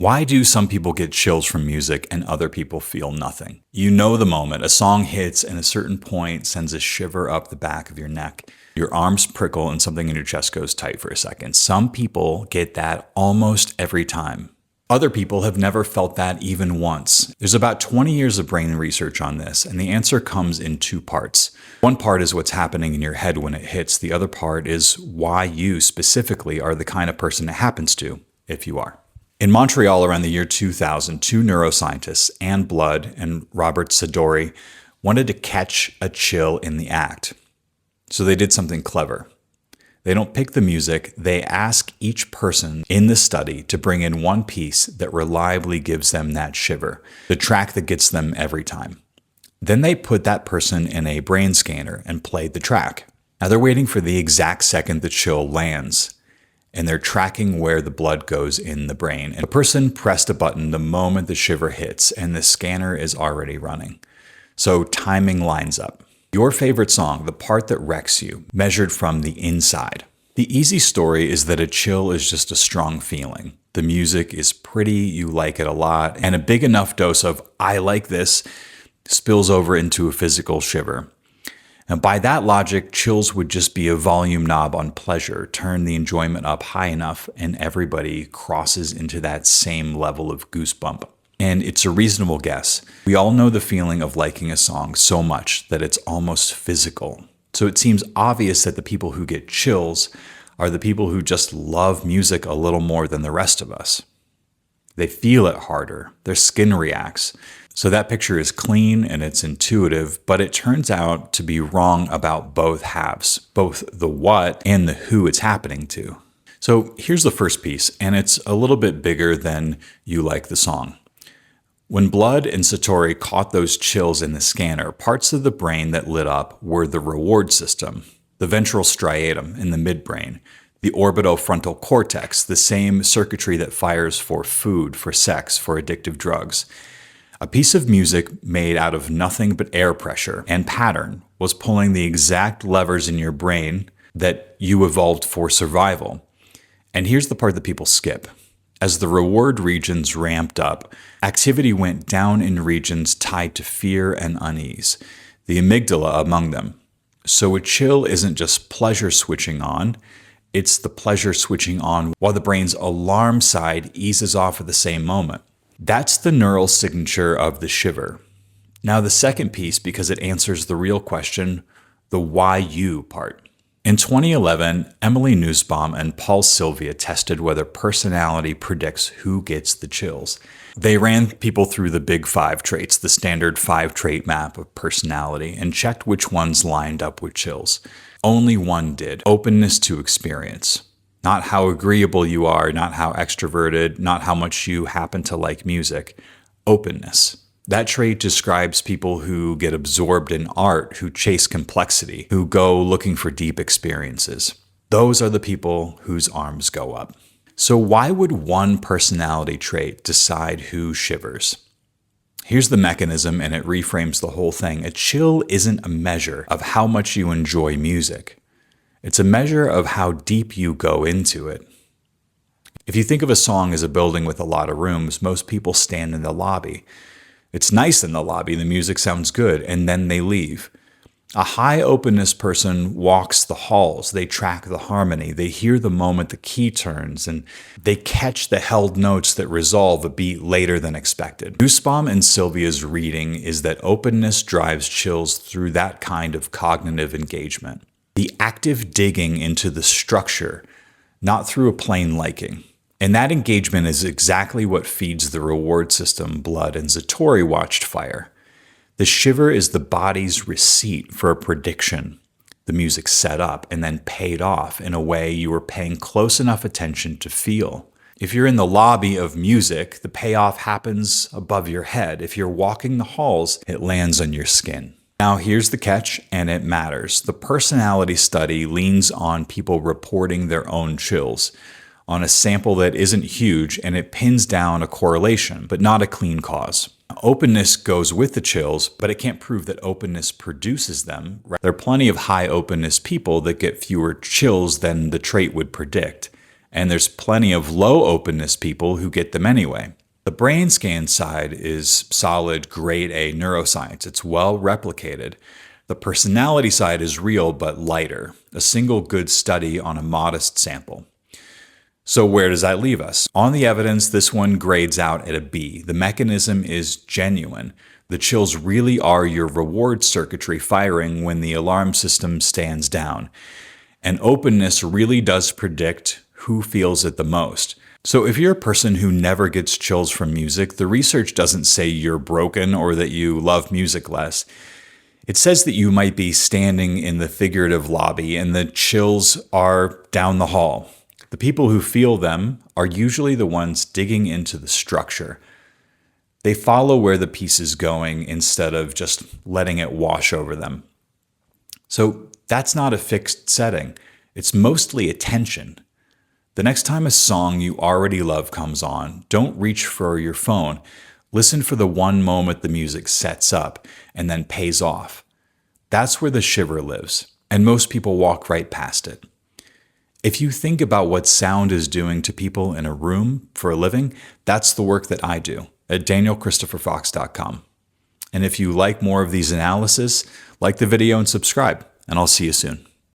Why do some people get chills from music and other people feel nothing? You know the moment. A song hits and a certain point sends a shiver up the back of your neck. Your arms prickle and something in your chest goes tight for a second. Some people get that almost every time. Other people have never felt that even once. There's about 20 years of brain research on this, and the answer comes in two parts. One part is what's happening in your head when it hits. The other part is why you specifically are the kind of person it happens to, if you are. In Montreal around the year 2000, two neuroscientists, Anne Blood and Robert Zatorre, wanted to catch a chill in the act. So they did something clever. They don't pick the music, they ask each person in the study to bring in one piece that reliably gives them that shiver, the track that gets them every time. Then they put that person in a brain scanner and played the track. Now they're waiting for the exact second the chill lands, and they're tracking where the blood goes in the brain. And the person pressed a button the moment the shiver hits, and the scanner is already running. So timing lines up. Your favorite song, the part that wrecks you, measured from the inside. The easy story is that a chill is just a strong feeling. The music is pretty, you like it a lot, and a big enough dose of "I like this" spills over into a physical shiver. And by that logic, chills would just be a volume knob on pleasure. Turn the enjoyment up high enough and everybody crosses into that same level of goosebump. And it's a reasonable guess. We all know the feeling of liking a song so much that it's almost physical. So it seems obvious that the people who get chills are the people who just love music a little more than the rest of us. They feel it harder. Their skin reacts. So that picture is clean and it's intuitive, but it turns out to be wrong about both halves, both the what and the who it's happening to. So here's the first piece, and it's a little bit bigger than you like the song. When Blood and Zatorre caught those chills in the scanner, parts of the brain that lit up were the reward system, the ventral striatum in the midbrain, the orbitofrontal cortex, the same circuitry that fires for food, for sex, for addictive drugs. A piece of music made out of nothing but air pressure and pattern was pulling the exact levers in your brain that you evolved for survival. And here's the part that people skip. As the reward regions ramped up, activity went down in regions tied to fear and unease, the amygdala among them. So a chill isn't just pleasure switching on, it's the pleasure switching on while the brain's alarm side eases off at the same moment. That's the neural signature of the shiver. Now the second piece, because it answers the real question, the why you part. In 2011, Emily Nusbaum and Paul Silvia tested whether personality predicts who gets the chills. They ran people through the big 5 traits, the standard 5-trait map of personality, and checked which ones lined up with chills. Only one did: openness to experience. Not how agreeable you are, not how extroverted, not how much you happen to like music. Openness. That trait describes people who get absorbed in art, who chase complexity, who go looking for deep experiences. Those are the people whose arms go up. So why would one personality trait decide who shivers? Here's the mechanism, and it reframes the whole thing. A chill isn't a measure of how much you enjoy music. It's a measure of how deep you go into it. If you think of a song as a building with a lot of rooms, most people stand in the lobby. It's nice in the lobby, the music sounds good, and then they leave. A high openness person walks the halls, they track the harmony, they hear the moment the key turns, and they catch the held notes that resolve a beat later than expected. Nusbaum and Silvia's reading is that openness drives chills through that kind of cognitive engagement. The active digging into the structure, not through a plain liking. And that engagement is exactly what feeds the reward system Blood and Zatorre watched fire. The shiver is the body's receipt for a prediction. The music set up and then paid off in a way you were paying close enough attention to feel. If you're in the lobby of music, the payoff happens above your head. If you're walking the halls, it lands on your skin. Now here's the catch, and it matters. The personality study leans on people reporting their own chills on a sample that isn't huge, and it pins down a correlation, but not a clean cause. Openness goes with the chills, but it can't prove that openness produces them. There are plenty of high openness people that get fewer chills than the trait would predict. And there's plenty of low openness people who get them anyway. The brain scan side is solid, grade A neuroscience. It's well replicated. The personality side is real but lighter, a single good study on a modest sample. So where does that leave us? On the evidence, this one grades out at a B. The mechanism is genuine. The chills really are your reward circuitry firing when the alarm system stands down. And openness really does predict who feels it the most. So if you're a person who never gets chills from music, the research doesn't say you're broken or that you love music less. It says that you might be standing in the figurative lobby and the chills are down the hall. The people who feel them are usually the ones digging into the structure. They follow where the piece is going instead of just letting it wash over them. So that's not a fixed setting. It's mostly attention. The next time a song you already love comes on, don't reach for your phone. Listen for the one moment the music sets up and then pays off. That's where the shiver lives, and most people walk right past it. If you think about what sound is doing to people in a room for a living, that's the work that I do at danielchristopherfox.com. And if you like more of these analyses, like the video and subscribe, and I'll see you soon.